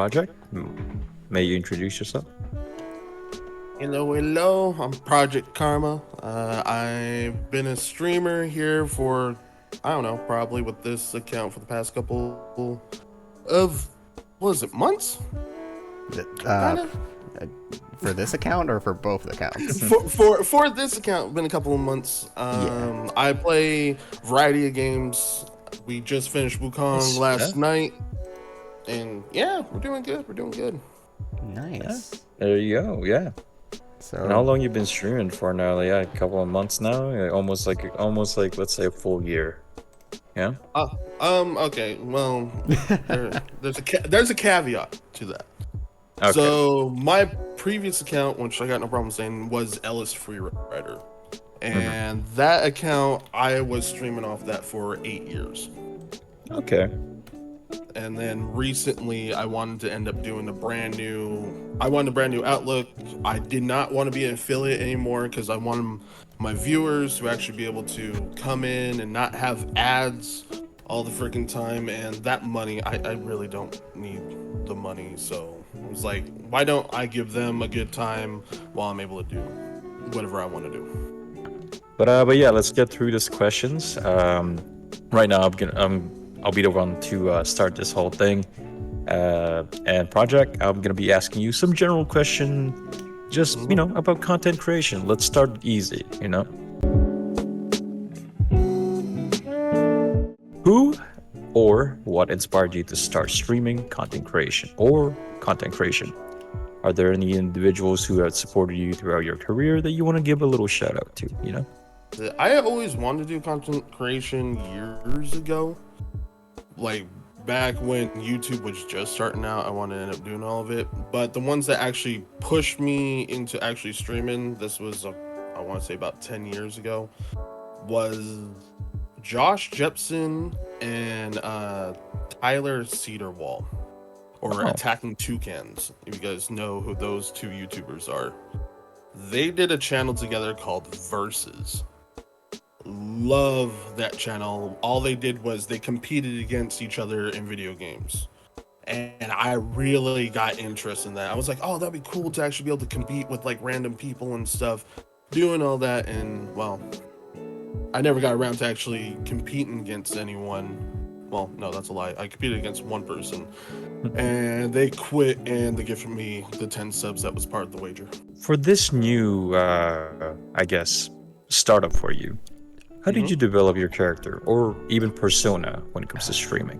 project. May you introduce yourself? Hello, hello. I'm Project Karma. I've been a streamer here for, I don't know, probably with this account for the past couple of, what is it, months? Th- Kind Uh, of. uh, for this account or for both accounts? For this account, been a couple of months. Yeah. I play variety of games. We just finished Wukong Nice. Yeah. last night, and yeah, we're doing good. We're doing good. Yeah. Nice. There you go. Yeah. And how So, long you been streaming for now? Yeah, a couple of months now. Yeah, almost like let's say a full year. Yeah. Okay. Well, there's a caveat to that. Okay. So my previous account, which I got no problem saying, was Ellis Freerider, hmm and that account I was streaming off that for 8 years. Okay. And then recently, I wanted to end up doing I wanted a brand new outlook. I did not want to be an affiliate anymore because I wanted my viewers to actually be able to come in and not have ads all the freaking time. And that money, I really don't need the money. So I was like, why don't I give them a good time while I'm able to do whatever I want to do? But yeah, let's get through these questions. Right now, I'll be the one to start this whole thing. And project, I'm gonna be asking you some general question, just Mhm. about content creation. Let's start easy. Who or what inspired you to start streaming content creation or content creation? Are there any individuals who have supported you throughout your career that you want to give a little shout out to? I always wanted to do content creation years ago, like back when YouTube was just starting out. I wanted to end up doing all of it, but the ones that actually pushed me into actually streaming, this was I want to say about 10 years ago, was Josh Jepson and Tyler Cedarwall, or Oh, Attacking Toucans, if you guys know who those two YouTubers are. They did a channel together called Versus. Love that channel. All they did was they competed against each other in video games. And I really got interest in that. I was like, oh, that'd be cool to actually be able to compete with like random people and stuff, doing all that. And well, I never got around to actually competing against anyone. Well, no, that's a lie. I competed against one person and they quit and they gifted me the 10 subs that was part of the wager. for this new, I guess, startup for you, how did you Mm-hmm. develop your character or even persona when it comes to streaming?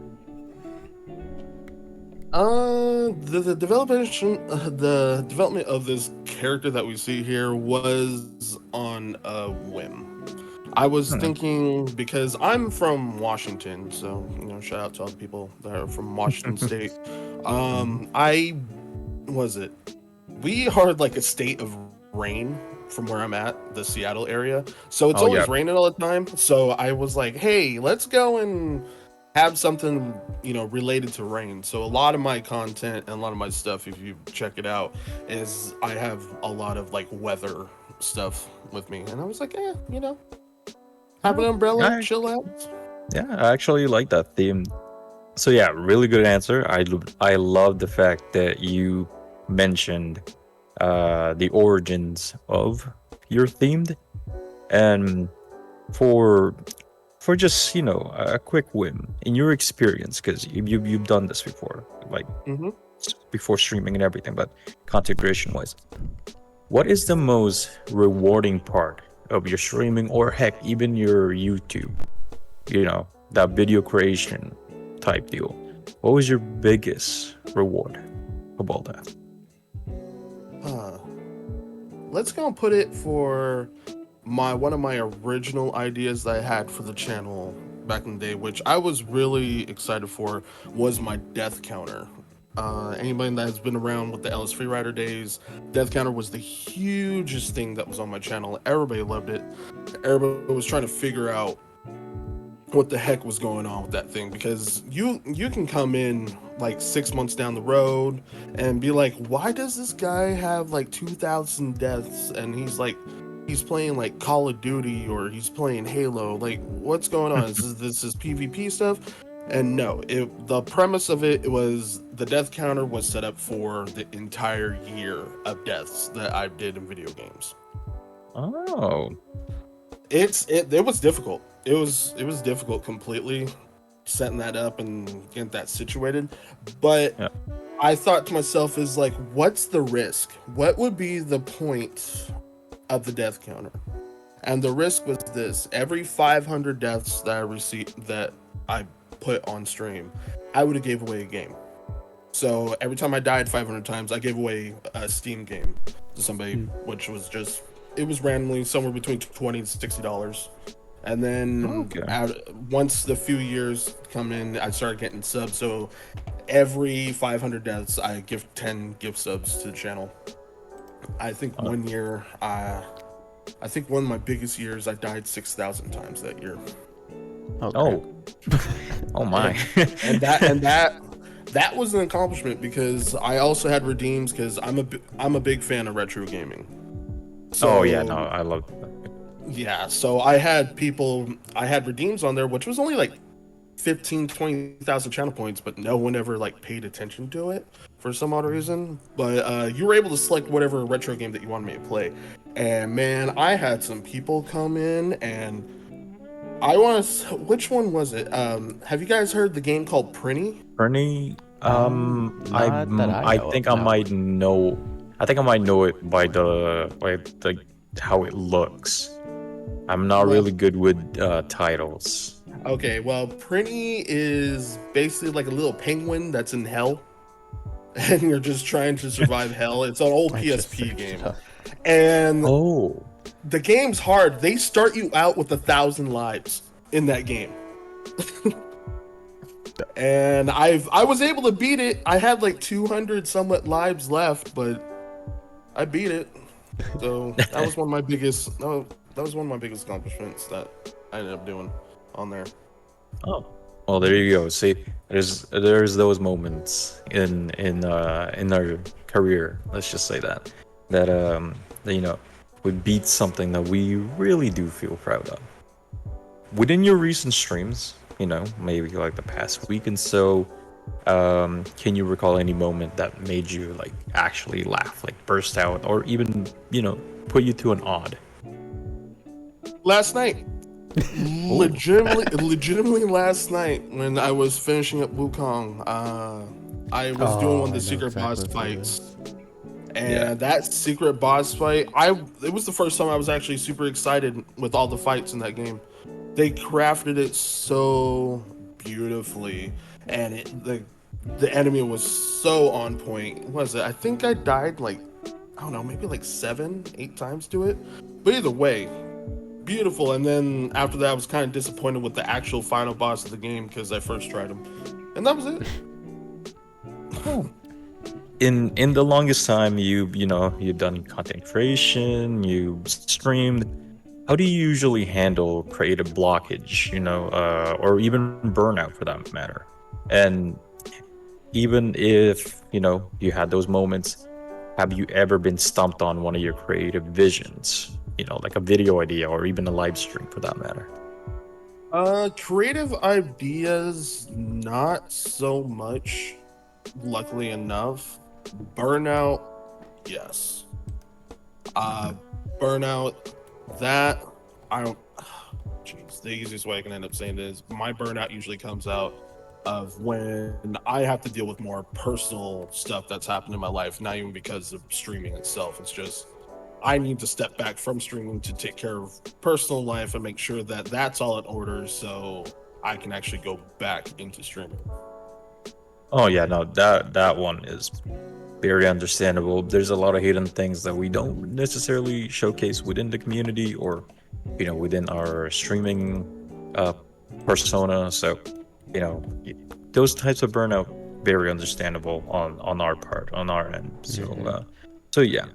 The development of this character that we see here was on a whim. I was Hmm. thinking because I'm from Washington, so shout out to all the people that are from Washington State. Mhm. I was it. We are like a state of rain from where I'm at, the Seattle area. So it's Oh yeah. always raining all the time. So I was like, hey, let's go and have something, related to rain. So a lot of my content and a lot of my stuff, if you check it out, is I have a lot of like weather stuff with me. And I was like, have an Oh, umbrella, I, chill out. yeah, I actually like that theme. So yeah, really good answer. I love the fact that you mentioned the origins of your themed, and for just a quick whim in your experience, because you've done this before, like Mm-hmm. before streaming and everything, but content creation wise, what is the most rewarding part of your streaming, or heck, even your YouTube? That video creation type deal. What was your biggest reward of all that? Uh, let's go and put it for one of my original ideas that I had for the channel back in the day, which I was really excited for, was my death counter. Anybody that has been around with the Ellis Freerider days, death counter was the hugest thing that was on my channel. Everybody loved it. Everybody was trying to figure out what the heck was going on with that thing, because you can come in like 6 months down the road and be like, why does this guy have like 2,000 deaths and he's playing like Call of Duty or he's playing Halo? Like, what's going on? Is this PvP stuff? And no, the premise of it was the death counter was set up for the entire year of deaths that I did in video games. Oh, It was difficult. It was difficult completely setting that up and getting that situated. But yeah. I thought to myself is like, what's the risk? What would be the point of the death counter? And the risk was this: every 500 deaths that I put on stream, I would have gave away a game. So every time I died 500 times, I gave away a Steam game to somebody, which was just, it was randomly somewhere between 20 and $60. And then Okay. once the few years come in, I started getting subs. So every 500 deaths, I give 10 gift subs to the channel. I think Oh. one year, I think one of my biggest years, I died 6,000 times that year. Oh, Oh, oh my. and that was an accomplishment because I also had redeems because I'm a big fan of retro gaming. So, Oh yeah, no, I love that. yeah, so I had redeems on there, which was only like 15, 20,000 channel points, but no one ever like paid attention to it for some odd reason. But you were able to select whatever retro game that you wanted me to play. And man, I had some people come in and which one was it? Have you guys heard the game called Prinny? Bernie, not that I I know think of, I no. might know. I think I might know it by the how it looks. I'm not Well, really good with titles. okay, well, Prinny is basically like a little penguin that's in hell, and you're just trying to survive hell. It's an old I just PSP searched game, it up. and Oh, the game's hard. They start you out with 1,000 lives in that game. And I was able to beat it. I had like 200 somewhat lives left, but I beat it. So that was one of my biggest. No, that was one of my biggest accomplishments that I ended up doing on there. oh. Well, there you go. See, there's those moments in our career. Let's just say that you know we beat something that we really do feel proud of. Within your recent streams, maybe like the past week and so, can you recall any moment that made you like actually laugh, like burst out, or even put you to an odd? Last night, Oh, legitimately last night when I was finishing up Wukong, I was doing Oh, one of I the know secret boss exactly what it is. fights. yeah. And that secret boss fight, it was the first time I was actually super excited with all the fights in that game. They crafted it so beautifully, and the enemy was so on point. What was it? I think I died like, I don't know, maybe like 7, 8 times to it. But either way, beautiful. And then after that, I was kind of disappointed with the actual final boss of the game because I first tried him, and that was it. Oh. In the longest time you've done content creation, you streamed. How do you usually handle creative blockage, or even burnout for that matter? And even if, you had those moments, have you ever been stumped on one of your creative visions? Like a video idea or even a live stream for that matter. Creative ideas, not so much. Luckily enough, burnout, yes. Uh, burnout, that I don't. Jeez, the easiest way I can end up saying it is my burnout usually comes out of when I have to deal with more personal stuff that's happened in my life, not even because of streaming itself. It's just I need to step back from streaming to take care of personal life and make sure that that's all in order so I can actually go back into streaming. Oh yeah, no, that one is very understandable. There's a lot of hidden things that we don't necessarily showcase within the community or, within our streaming uh, persona. So, you know, those types of burnout very understandable on our part, on our end. So, so yeah.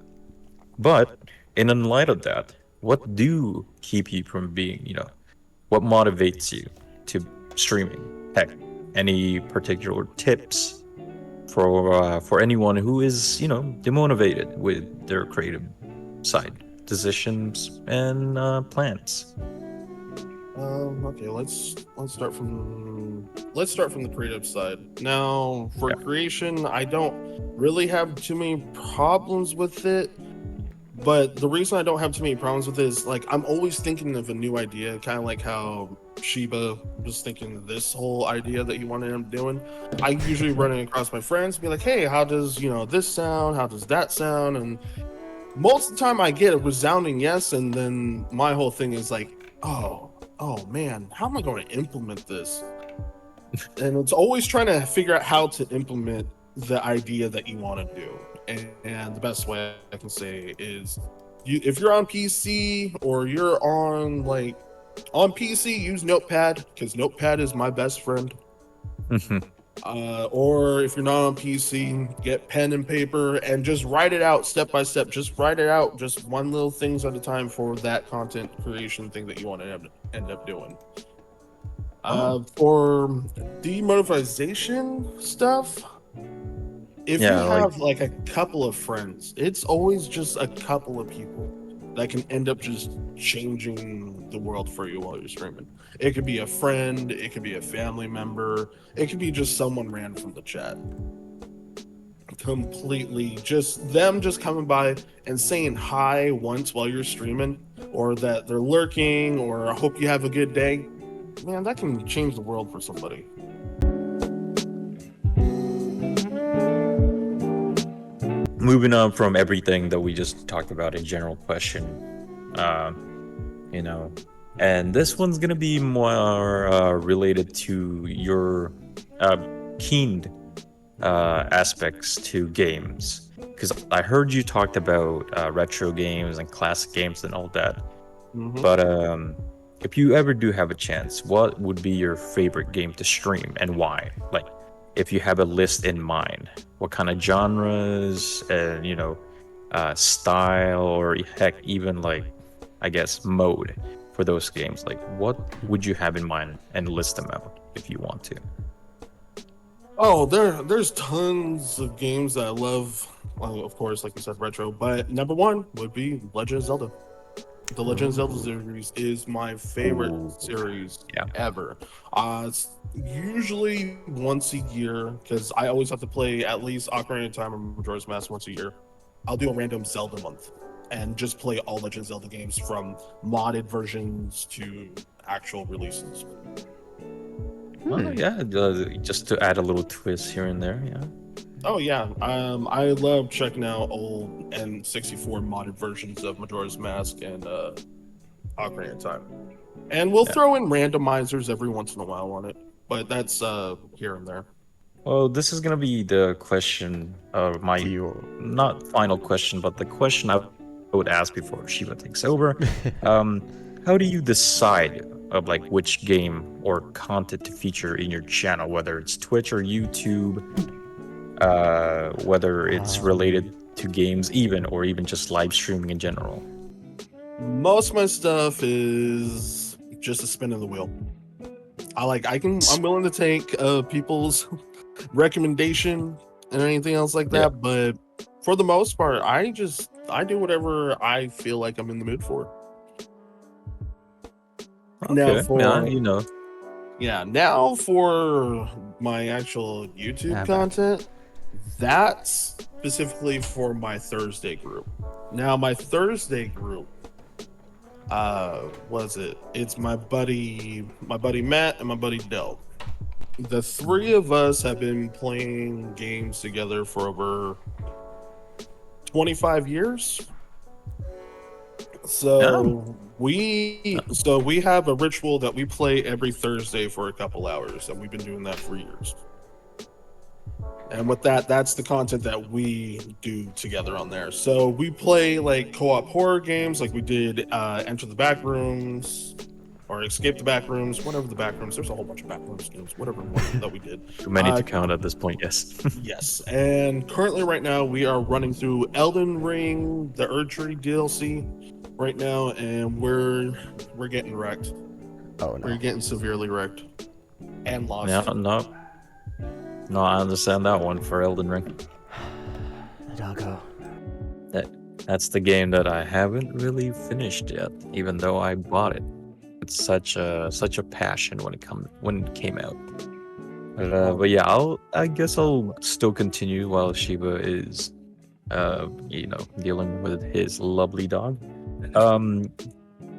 But in light of that, what do keep you from being, what motivates you to streaming? Heck, any particular tips for anyone who is demotivated with their creative side decisions and plans? Okay, let's start from the creative side. Now, for Yeah. creation, I don't really have too many problems with it. But the reason I don't have too many problems with it is like I'm always thinking of a new idea, kind of like how Shiba was thinking of this whole idea that he wanted him doing. I usually run it across my friends, be like, "Hey, how does this sound? How does that sound?" And most of the time, I get a resounding yes, and then my whole thing is like, "Oh man, how am I going to implement this?" And it's always trying to figure out how to implement the idea that you want to do. And the best way I can say is, if you're on PC or you're on on PC, use Notepad because Notepad is my best friend. Or if you're not on PC, get pen and paper and just write it out step by step. Just write it out, just one little things at a time for that content creation thing that you want to end up doing. For demonetization stuff, if you Yeah, like have like a couple of friends, it's always just a couple of people that can end up just changing the world for you while you're streaming. It could be a friend, it could be a family member, it could be just someone ran from the chat. Completely just them just coming by and saying hi once while you're streaming, or that they're lurking, or I hope you have a good day. Man, that can change the world for somebody. moving on from everything that we just talked about in general question, uh, you know, and this one's gonna be more related to your uh, keen aspects to games. Because I heard you talked about retro games and classic games and all that. Mm-hmm. But if you ever do have a chance, what would be your favorite game to stream and why? Like, if you have a list in mind, what kind of genres and style, or heck, even like, I guess, mode for those games? Like, what would you have in mind and list them out if you want to? Oh, there's tons of games that I love. Well, of course, like you said, retro. But number one would be Legend of Zelda. The Legend of Zelda series is my favorite Ooh, series yeah. ever. It's usually once a year because I always have to play at least Ocarina of Time or Majora's Mask once a year. I'll do a random Zelda month and just play all Legend of Zelda games from modded versions to actual releases. Well, yeah, just to add a little twist here and there, yeah. Oh yeah, I love checking out old N64 modded versions of Majora's Mask and Ocarina of Time, and we'll Yeah. throw in randomizers every once in a while on it, but that's here and there. Well, this is gonna be the question, my not final question, but the question I would ask before Shiva takes over. Um, how do you decide of like which game or content to feature in your channel, whether it's Twitch or YouTube, whether it's related to games, or even just live streaming in general? Most of my stuff is just a spin of the wheel. I'm willing to take people's recommendation and anything else like Yeah. that, but for the most part, I do whatever I feel like I'm in the mood for. Now Okay. Yeah, for now for my actual YouTube content, that's specifically for my Thursday group. Now my Thursday group, it's my buddy Matt and my buddy Dell. The three of us have been playing games together for over 25 years. So we have a ritual that we play every Thursday for a couple hours, and we've been doing that for years. And with that, that's the content that we do together on there. So we play like co-op horror games, like we did Enter the Backrooms or Escape the Backrooms, whatever the Backrooms. There's a whole bunch of Backrooms games, whatever one that we did. Too many to count at this point. Yes. Yes, and currently right now we are running through Elden Ring, the Erdtree DLC right now, and we're getting wrecked. Oh no. We're getting severely wrecked and lost. No, I understand that one for Elden Ring. The doggo. That's the game that I haven't really finished yet, even though I bought it. with such a passion when it came out. Oh, But yeah, I guess I'll still continue while Shiba is dealing with his lovely dog. Um,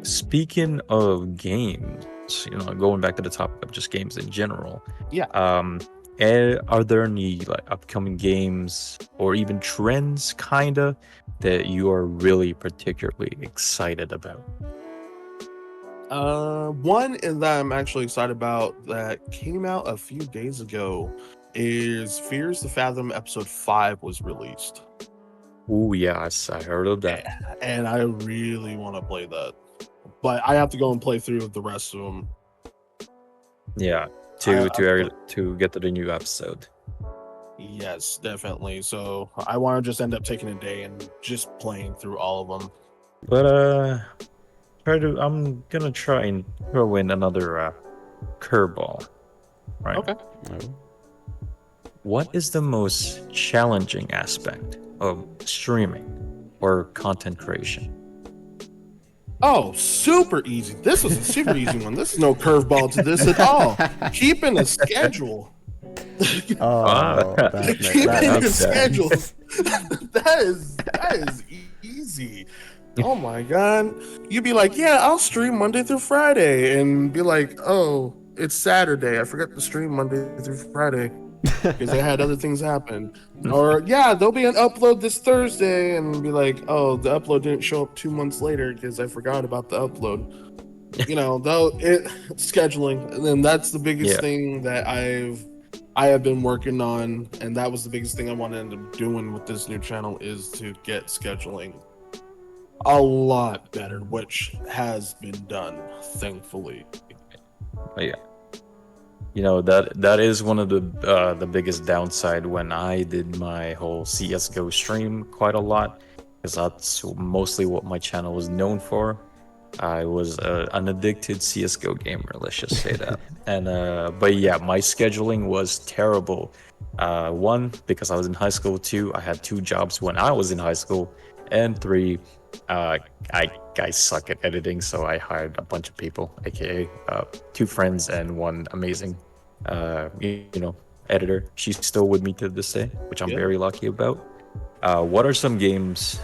Speaking of games, going back to the topic of just games in general, yeah. um, are there any like upcoming games or even trends, kinda, that you are really particularly excited about? One that I'm actually excited about that came out a few days ago is Fears to Fathom episode 5 was released. Oh yes, I heard of that. And I really want to play that. But I have to go and play through the rest of them. Yeah, I, to get to the new episode. yes, definitely. So I want to just end up taking a day and just playing through all of them. But I'm gonna try and throw in another curveball. Right. Okay. Oh. What is the most challenging aspect of streaming or content creation? Oh, super easy. This was a super easy one. This is no curveball to this at all. Keeping a schedule. Oh, that, Keeping that a makes schedule. sense. that is easy. Oh my god. You'd be like, yeah, I'll stream Monday through Friday, and be like, oh, it's Saturday. I forgot to stream Monday through Friday because I had other things happen. Or yeah, there'll be an upload this Thursday, and be like, oh, the upload didn't show up 2 months later because I forgot about the upload. Though scheduling, and then that's the biggest Yeah. thing that I have been working on, and that was the biggest thing I want to end up doing with this new channel is to get scheduling a lot better, which has been done, thankfully. But yeah. That is one of the biggest downside when I did my whole CS:GO stream quite a lot, because that's mostly what my channel was known for. I was an addicted CS:GO gamer, let's just say that. And but yeah, my scheduling was terrible. One, because I was in high school. Two, I had two jobs when I was in high school, and three, I suck at editing, so I hired a bunch of people, aka two friends and one amazing editor. She's still with me to this day, which I'm Yeah. very lucky about. What are some games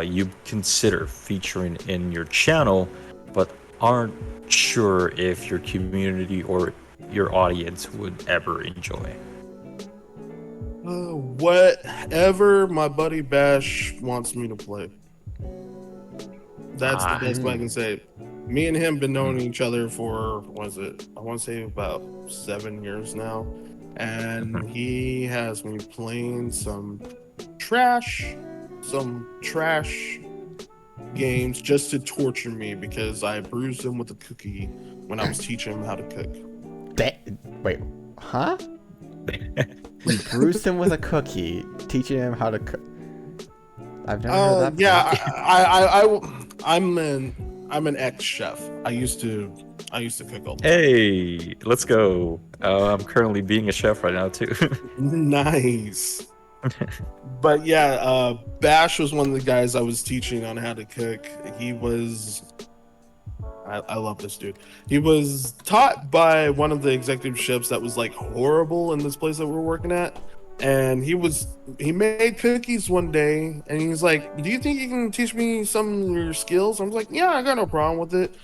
you consider featuring in your channel, but aren't sure if your community or your audience would ever enjoy? Whatever my buddy Bash wants me to play. That's the best I can say. Me and him been knowing each other for, what is it? I want to say about 7 years now. And he has me playing some trash games just to torture me because I bruised him with a cookie when I was teaching him how to cook. Wait, huh? You bruised him with a cookie, teaching him how to cook. I've never heard that. Yeah, I'm an ex-chef. I used to cook all the time. Hey, let's go. I'm currently being a chef right now too. Nice. But yeah, Bash was one of the guys I was teaching on how to cook. I love this dude. He was taught by one of the executive chefs that was like horrible in this place that we're working at. And he made cookies one day and he's like, do you think you can teach me some of your skills? I was like, yeah, I got no problem with it.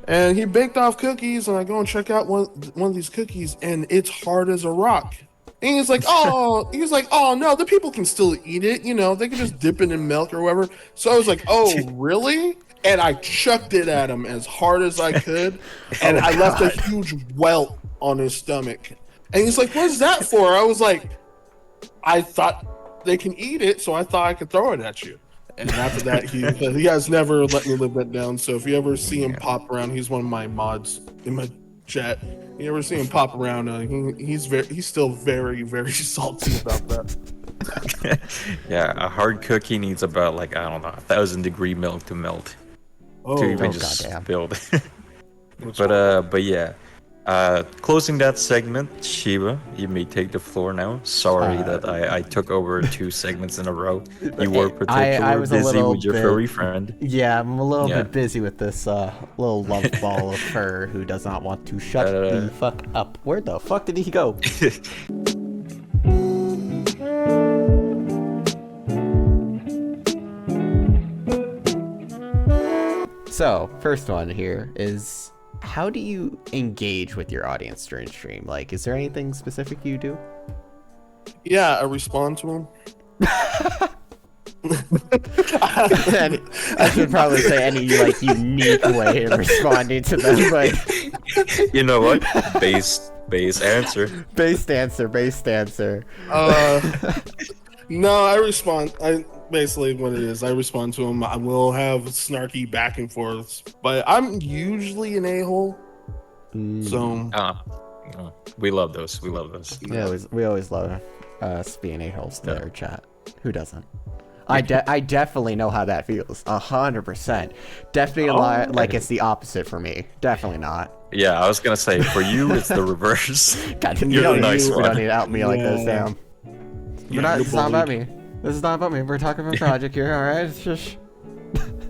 And he baked off cookies and I go and check out one of these cookies and it's hard as a rock. And he's like, oh no, the people can still eat it, they can just dip it in milk or whatever. So I was like, oh really? And I chucked it at him as hard as I could, and I left a huge welt on his stomach. And he's like, what's that for? I was like, I thought they can eat it, so I thought I could throw it at you. And after that, he has never let me live that down. So if you ever see him pop around, he's one of my mods in my chat. You ever see him pop around? He's still very, very salty about that. Yeah, a hard cookie needs about 1,000-degree milk to melt to even just goddamn. build. But yeah, Closing that segment, Shiba, you may take the floor now. Sorry Uh, that I took over 2 segments in a row. You were I particularly was a busy little with your bit. furry friend. Yeah, I'm a little Yeah. bit busy with this little love ball of fur who does not want to shut Uh, the fuck up. Where the fuck did he go? So, first one here is, how do you engage with your audience during stream? Like, is there anything specific you do? Yeah, I respond to him. And I should probably say any like unique way of responding to them, but you know what? Base answer. based answer. No, I respond. I basically what it is. I respond to him. I will have snarky back and forths, but I'm usually an a-hole. So We love those. We love those. Yeah, we always love being a-holes to their chat. Who doesn't? I definitely know how that feels. 100%. Definitely like it's the opposite for me. Definitely not. Yeah, I was gonna say for you it's the reverse. God, You're the nice we one. don't need to out me like this, Yeah. damn. Yeah, It's not about me. This is not about me. We're talking about project here, alright? It's just...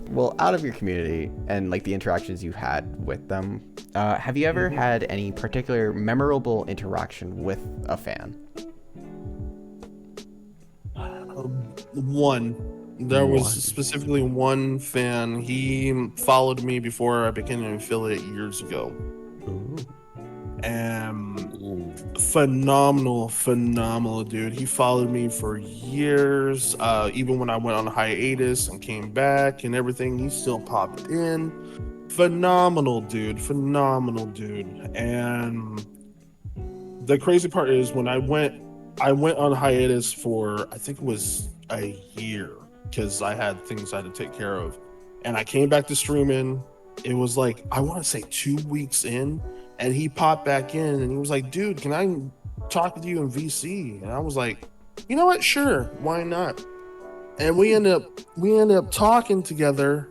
Well, out of your community and like the interactions you've had with them, have you ever had any particular memorable interaction with a fan? one. There was One. specifically one fan. He followed me before I became an affiliate years ago. Ooh. Phenomenal dude. He followed me for years. Even when I went on hiatus and came back and everything, he still popped in. Phenomenal dude. And the crazy part is when I went on hiatus for I think it was a year because I had things I had to take care of. And I came back to streaming. It was like, I want to say 2 weeks in, and he popped back in and he was like, dude, can I talk with you in VC? And I was like, you know what? Sure. Why not? And we ended up talking together.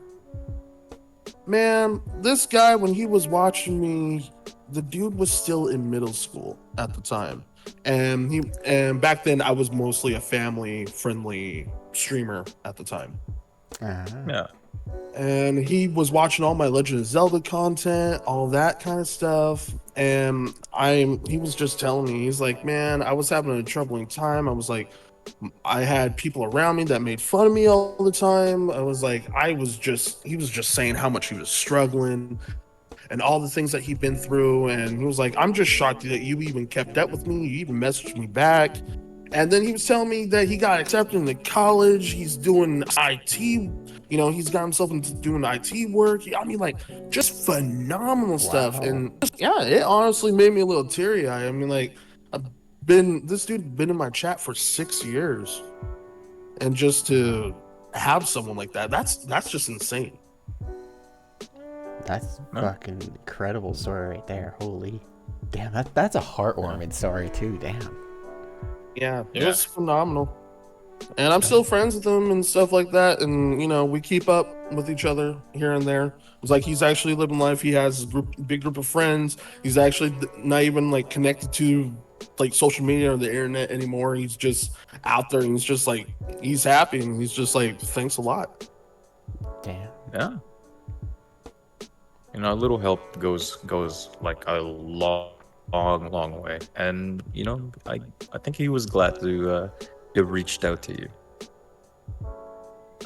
Man, this guy, when he was watching me, the dude was still in middle school at the time. And back then I was mostly a family friendly streamer at the time. Yeah. And he was watching all my Legend of Zelda content, all that kind of stuff. And he was just telling me, he's like, man, I was having a troubling time. I was like, I had people around me that made fun of me all the time. I was like, he was just saying how much he was struggling and all the things that he'd been through. And he was like, I'm just shocked that you even kept up with me. You even messaged me back. And then he was telling me that he got accepted into college. He's doing IT. He's got himself into doing IT work. I mean, like, just phenomenal stuff. And yeah, it honestly made me a little teary-eyed. I mean, like, this dude been in my chat for 6 years. And just to have someone like that's just insane. That's fucking incredible story right there. Holy damn, that's a heartwarming story too. Damn. Yeah, it was phenomenal. And I'm still friends with him and stuff like that. And, we keep up with each other here and there. It's like he's actually living life. He has a big group of friends. He's actually not even like connected to like social media or the internet anymore. He's just out there and he's just like, he's happy. And he's just like, thanks a lot. Damn. Yeah. A little help goes like a long way. And I think he was glad to have reached out to you.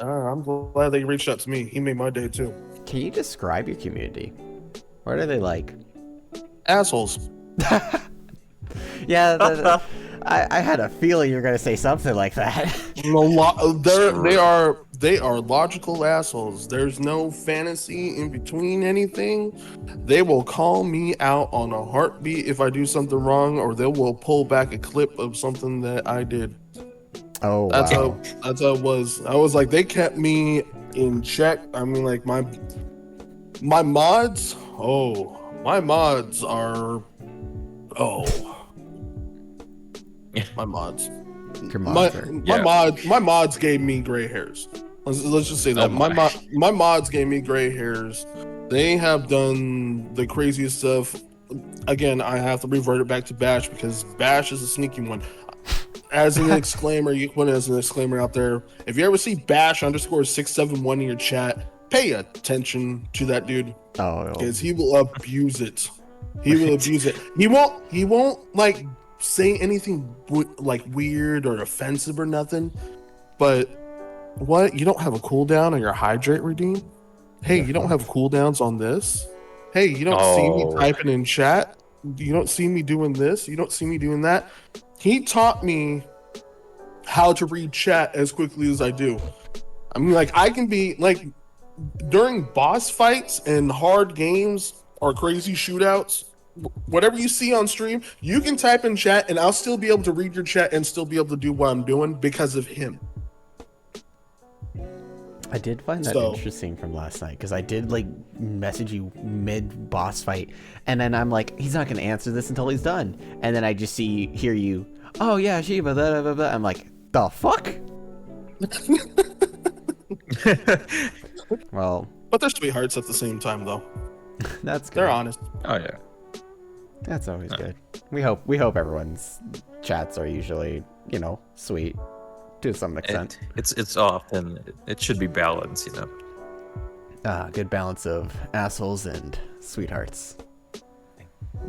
I'm glad that he reached out to me. He made my day too. Can you describe your community? What are they like? Assholes. Yeah, I had a feeling you were gonna say something like that. They are logical assholes. There's no fantasy in between anything. They will call me out on a heartbeat if I do something wrong, or they will pull back a clip of something that I did. Oh, that's wow. how it was. I was like, they kept me in check. I mean, like my mods. Oh, my mods are. Oh, my mods. My mods gave me gray hairs. Let's just say that my mods gave me gray hairs. They have done the craziest stuff. Again, I have to revert it back to Bash because Bash is a sneaky one. As an exclaimer, you can put it as an disclaimer out there. If you ever see Bash underscore 671 in your chat, pay attention to that dude Oh, because he will abuse it. He will abuse it. He won't like say anything like weird or offensive or nothing. But what? You don't have a cooldown on your hydrate redeem? Hey, you don't have cooldowns on this? Hey, you don't see me Oh, typing in chat? You don't see me doing this? You don't see me doing that? He taught me how to read chat as quickly as I do. I mean, like, I can be like during boss fights and hard games or crazy shootouts, whatever you see on stream, you can type in chat and I'll still be able to read your chat and still be able to do what I'm doing because of him. I did find that So- interesting from last night because I did like message you mid boss fight, and then I'm like, he's not gonna answer this until he's done, and then I just hear you. Oh yeah, Shiba. Blah, blah, blah, blah. I'm like, the fuck. Well, But they're sweethearts at the same time, though. that's good. They're honest. oh yeah. That's always good. We hope everyone's chats are usually, sweet to some extent. It's often it should be balanced, you know. Good balance of assholes and sweethearts.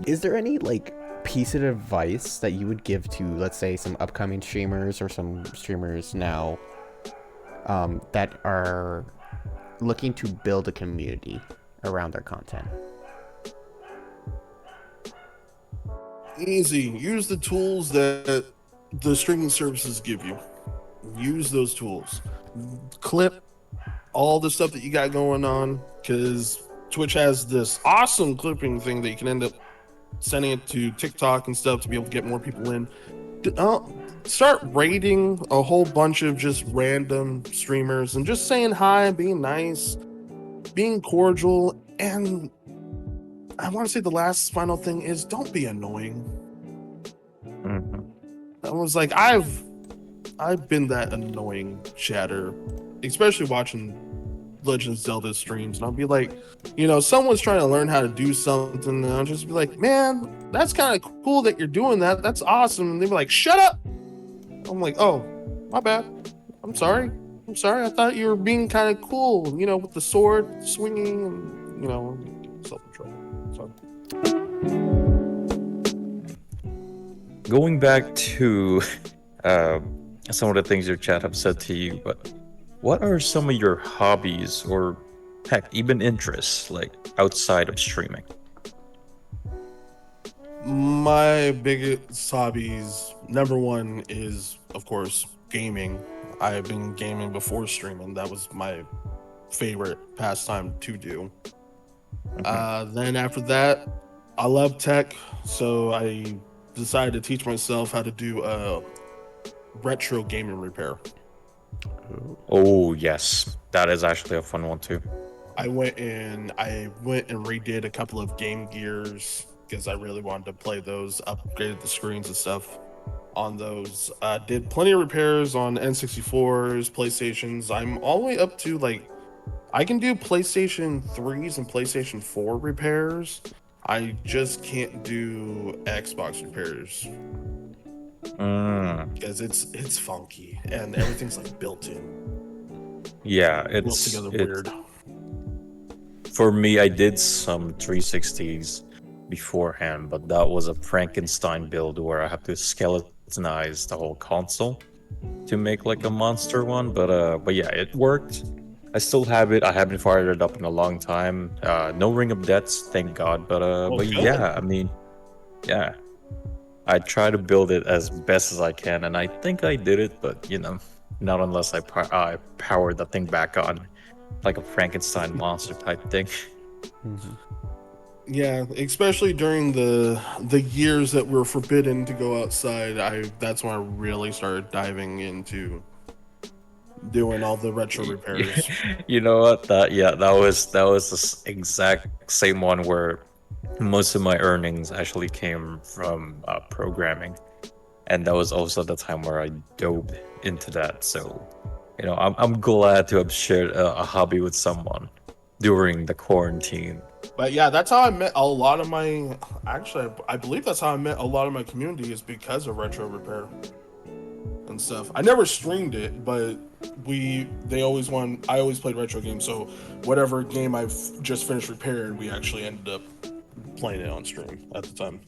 Is there any like piece of advice that you would give to, let's say, some upcoming streamers or some streamers now that are looking to build a community around their content? Easy. Use the tools that the streaming services give you. Use those tools. Clip all the stuff that you got going on because Twitch has this awesome clipping thing that you can end up sending it to TikTok and stuff to be able to get more people in. Start rating a whole bunch of just random streamers and just saying hi, being nice, being cordial, and I want to say the last final thing is don't be annoying. Mm-hmm. I was like, I've been that annoying chatter, especially watching Legend of Zelda streams, and I'll be like, someone's trying to learn how to do something, and I'll just be like, man, that's kind of cool that you're doing that. That's awesome. And they'd be like, shut up. I'm like, oh, my bad. I'm sorry. I thought you were being kind of cool, with the sword swinging and, self-control. So. Going back to some of the things your chat have said to you, but what are some of your hobbies or heck, even interests, like outside of streaming? My biggest hobbies, number one is, of course, gaming. I have been gaming before streaming. That was my favorite pastime to do. Then after that, I love tech, so I decided to teach myself how to do retro gaming repair. Oh yes, that is actually a fun one too. I went and redid a couple of Game Gears because I really wanted to play those, upgraded the screens and stuff on those. Did plenty of repairs on N64s, PlayStations. I'm all the way up to I can do PlayStation 3s and PlayStation 4 repairs. I just can't do Xbox repairs because it's funky and everything's built in. Yeah, Built it's together weird. For me, I did some 360s beforehand, but that was a Frankenstein build where I have to skeletonize the whole console to make a monster one. But yeah, it worked. I still have it. I haven't fired it up in a long time. No Ring of Deaths, thank God. But good. yeah, I mean, yeah, I try to build it as best as I can, and I think I did it. But not unless I power the thing back on, like a Frankenstein monster type thing. Mm-hmm. Yeah, especially during the years that we're forbidden to go outside. That's when I really started diving into doing all the retro repairs. You know what? That was the exact same one where most of my earnings actually came from programming, and that was also the time where I dove into that. So, I'm glad to have shared a hobby with someone during the quarantine But yeah, that's how I met a lot of my. Actually, I believe that's how I met a lot of my community is because of retro repair and stuff. I never streamed it, but they always want. I always played retro games, so whatever game I've just finished repaired, we actually ended up playing it on stream at the time.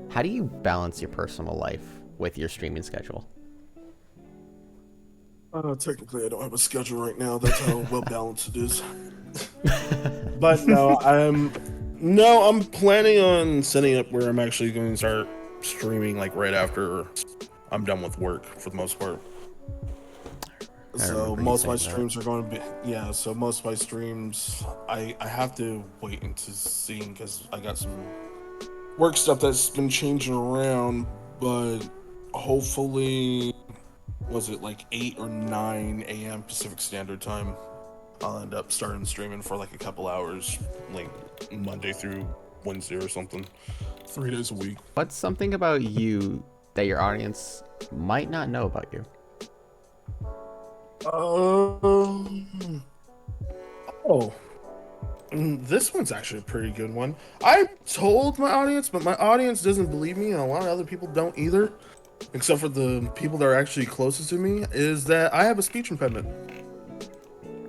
How do you balance your personal life with your streaming schedule? Technically, I don't have a schedule right now. That's how well balanced it is. But no, I'm planning on setting up where I'm actually going to start streaming like right after I'm done with work for the most part. So most of my streams are going to be So most of my streams, I have to wait into seeing because I got some work stuff that's been changing around, but hopefully, was it like 8 or 9 a.m. Pacific Standard Time? I'll end up starting streaming for like a couple hours, like Monday through Wednesday or something, 3 days a week. What's something about you that your audience might not know about you? Oh, this one's actually a pretty good one. I told my audience, but my audience doesn't believe me, and a lot of other people don't either, except for the people that are actually closest to me, is that I have a speech impediment.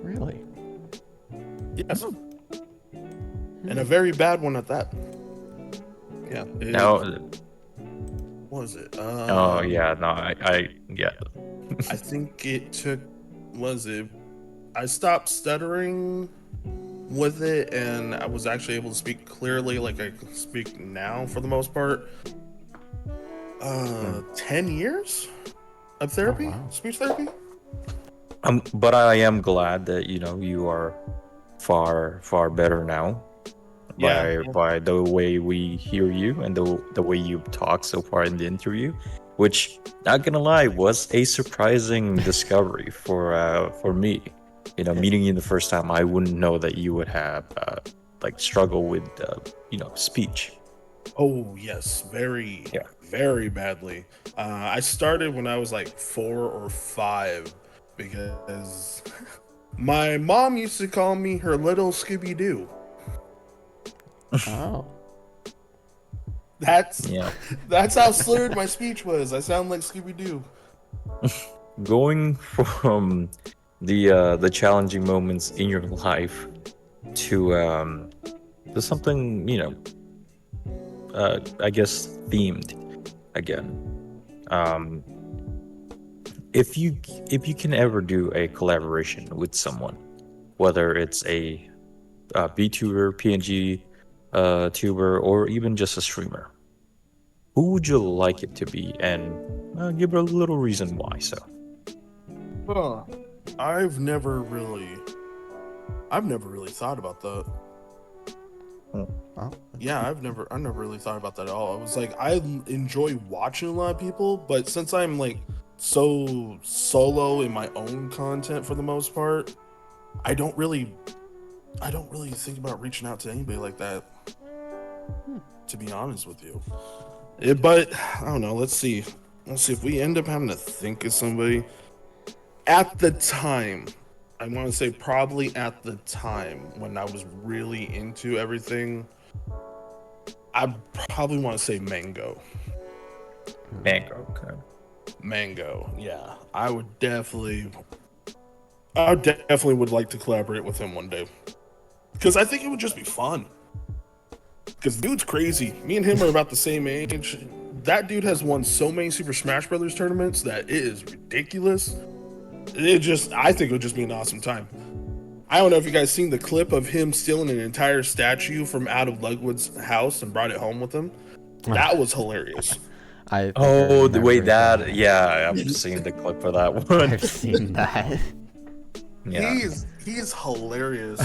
Really? Yes. And a very bad one at that. Yeah. Now, What was it? oh yeah, no, yeah. I think it took, I stopped stuttering with it, and I was actually able to speak clearly like I can speak now for the most part. 10 years of therapy, speech therapy. But I am glad that you are far better now by the way we hear you and the way you talk so far in the interview, which, not gonna lie, was a surprising discovery for me. Meeting you the first time, I wouldn't know that you would have struggle with speech. Oh yes, very badly. I started when I was like 4 or 5 because my mom used to call me her little Scooby Doo. Oh. That's how slurred my speech was. I sound like Scooby Doo. Going from the challenging moments in your life to something I guess themed again. If you can ever do a collaboration with someone, whether it's a VTuber, PNG tuber, or even just a streamer, who would you like it to be, and give a little reason why so. I've never really thought about that. Well, Yeah, I've never really thought about that at all. I was like, I enjoy watching a lot of people, but since I'm like so solo in my own content for the most part, I don't really think about reaching out to anybody like that. To be honest with you, but I don't know. Let's see if we end up having to think of somebody. At the time, I want to say probably at the time when I was really into everything, I probably want to say Mango. Okay. Mango, yeah. I definitely would like to collaborate with him one day. Because I think it would just be fun. Because dude's crazy. Me and him are about the same age. That dude has won so many Super Smash Brothers tournaments that it is ridiculous. I think it would just be an awesome time. I don't know if you guys seen the clip of him stealing an entire statue from out of Lugwood's house and brought it home with him. That was hilarious. The way that, yeah, I've seen the clip for that one. I've seen that. Yeah. He's hilarious.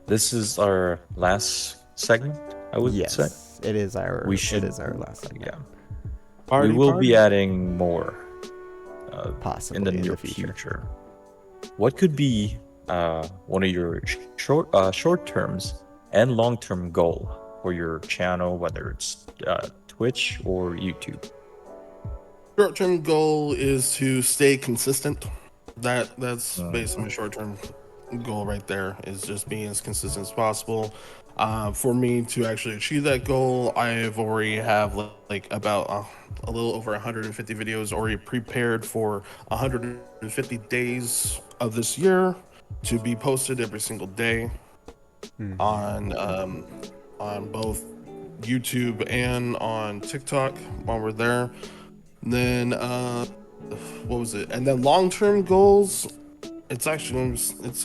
This is our last segment, I would say. Yes, it is our last segment. Yeah. We will be adding more Possibly in the near future. What could be one of your short terms and long term goal for your channel, whether it's Twitch or YouTube? Short-term goal is to stay consistent That's Mm. basically my short term goal right there, is just being as consistent as possible. For me to actually achieve that goal, I've already have like about a little over 150 videos already prepared for 150 days of this year to be posted every single day Mhm. on both YouTube and on TikTok while we're there. Then what was it? And then long term goals. It's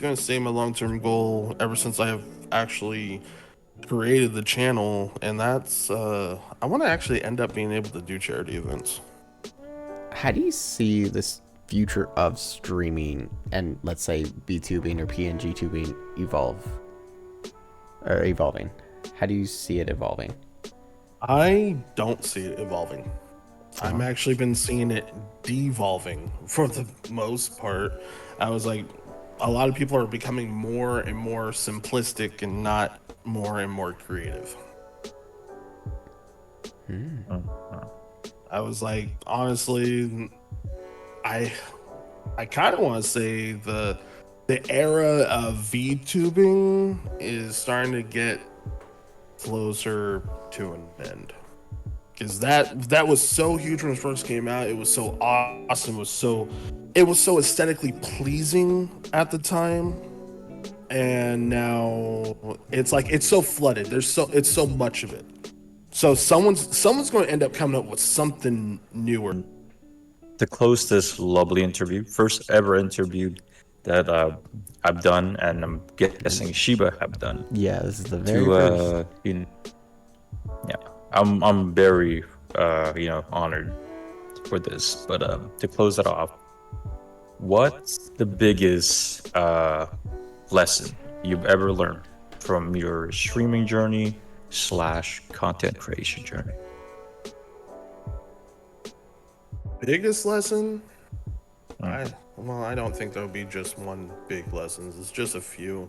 gonna stay my long term goal ever since I have actually created the channel, and that's I want to actually end up being able to do charity events. How do you see this future of streaming and, let's say, B-tubing or PNG tubing evolving? How do you see it evolving? I don't see it evolving. I'm Uh-huh. actually been seeing it devolving for the most part. I was like, a lot of people are becoming more and more simplistic and not more and more creative. Hmm. Mm. Mm. I was like, honestly, I I kind of want to say the era of VTubing is starting to get closer to an end. Because that was so huge when it first came out. It was so awesome. It was so aesthetically pleasing at the time, and now it's like it's so flooded. It's so much of it. So someone's going to end up coming up with something newer. To close this lovely interview, first ever interview that I've done, and I'm guessing Shiba have done. Yeah, this is the very To first. yeah, I'm very honored for this. But to close it off, what's the biggest lesson you've ever learned from your streaming journey slash content creation journey? Biggest lesson? Mm. I don't think there'll be just one big lesson. It's just a few.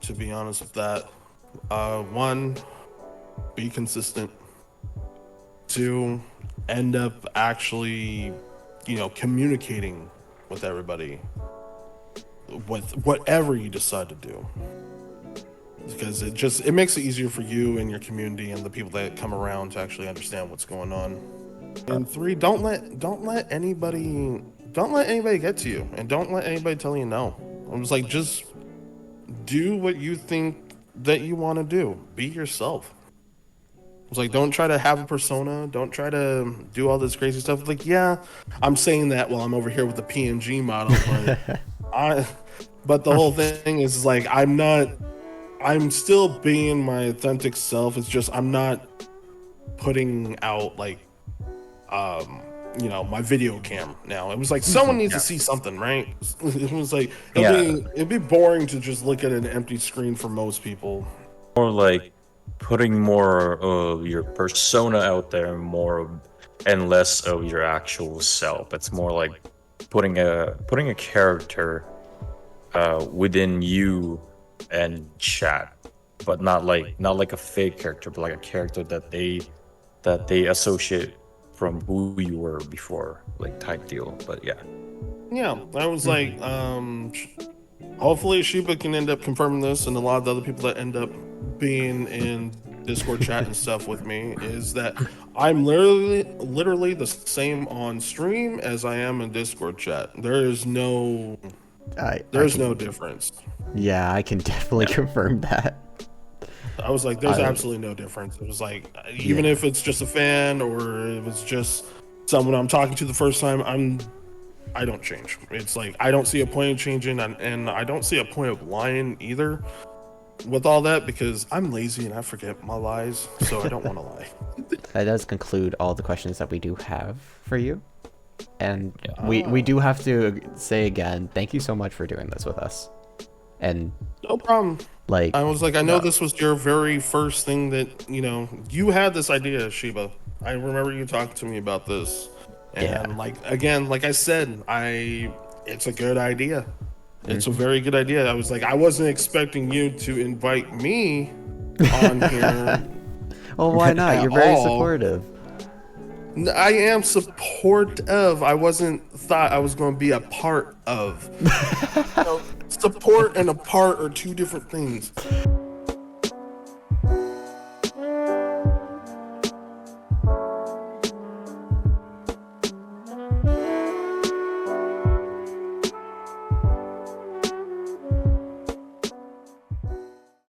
To be honest with that, one, be consistent. Two, end up actually, communicating with everybody with whatever you decide to do, because it makes it easier for you and your community and the people that come around to actually understand what's going on. And three, don't let anybody get to you, and don't let anybody tell you no. I was like, just do what you think that you want to do. Be yourself. It's like, don't try to have a persona. Don't try to do all this crazy stuff. Like, yeah, I'm saying that while I'm over here with the PNG model, but I, but the whole thing is like, I'm not. I'm still being my authentic self. It's just I'm not putting out like, um, my video cam now. It was like someone needs to Yeah, see something, right? It was like yeah, it'd be boring to just look at an empty screen for most people. more like putting more of your persona out there, and less of your actual self. It's more like putting a character within you and chat, but not like a fake character, but like a character that they associate from who you were before, like type deal. But yeah. Yeah, I was like, Mhm. hopefully Shiba can end up confirming this, and a lot of the other people that end up being in Discord chat and stuff with me, is that I'm literally the same on stream as I am in Discord chat. I There's no can, difference. yeah, I can definitely Yeah. confirm that. I was like, there's I, absolutely no difference. It was like, even yeah. if it's just a fan or it was just someone I'm talking to the first time, I don't change. It's like I don't see a point in changing, and I don't see a point of lying either with all that, because I'm lazy and I forget my lies, so I don't want to lie. That does conclude all the questions that we do have for you. And Yeah. we do have to say again, thank you so much for doing this with us. And No problem. like, I was like, I know Yeah. this was your very first thing that you had this idea, Shiba. I remember you talking to me about this, yeah. and like again, like I said, it's a good idea. It's a Mhm. very good idea. I was like, I wasn't expecting you to invite me on here Well, why not? at You're very all. supportive. I am supportive. I wasn't thought I was going to be a part of. Support and a part are two different things.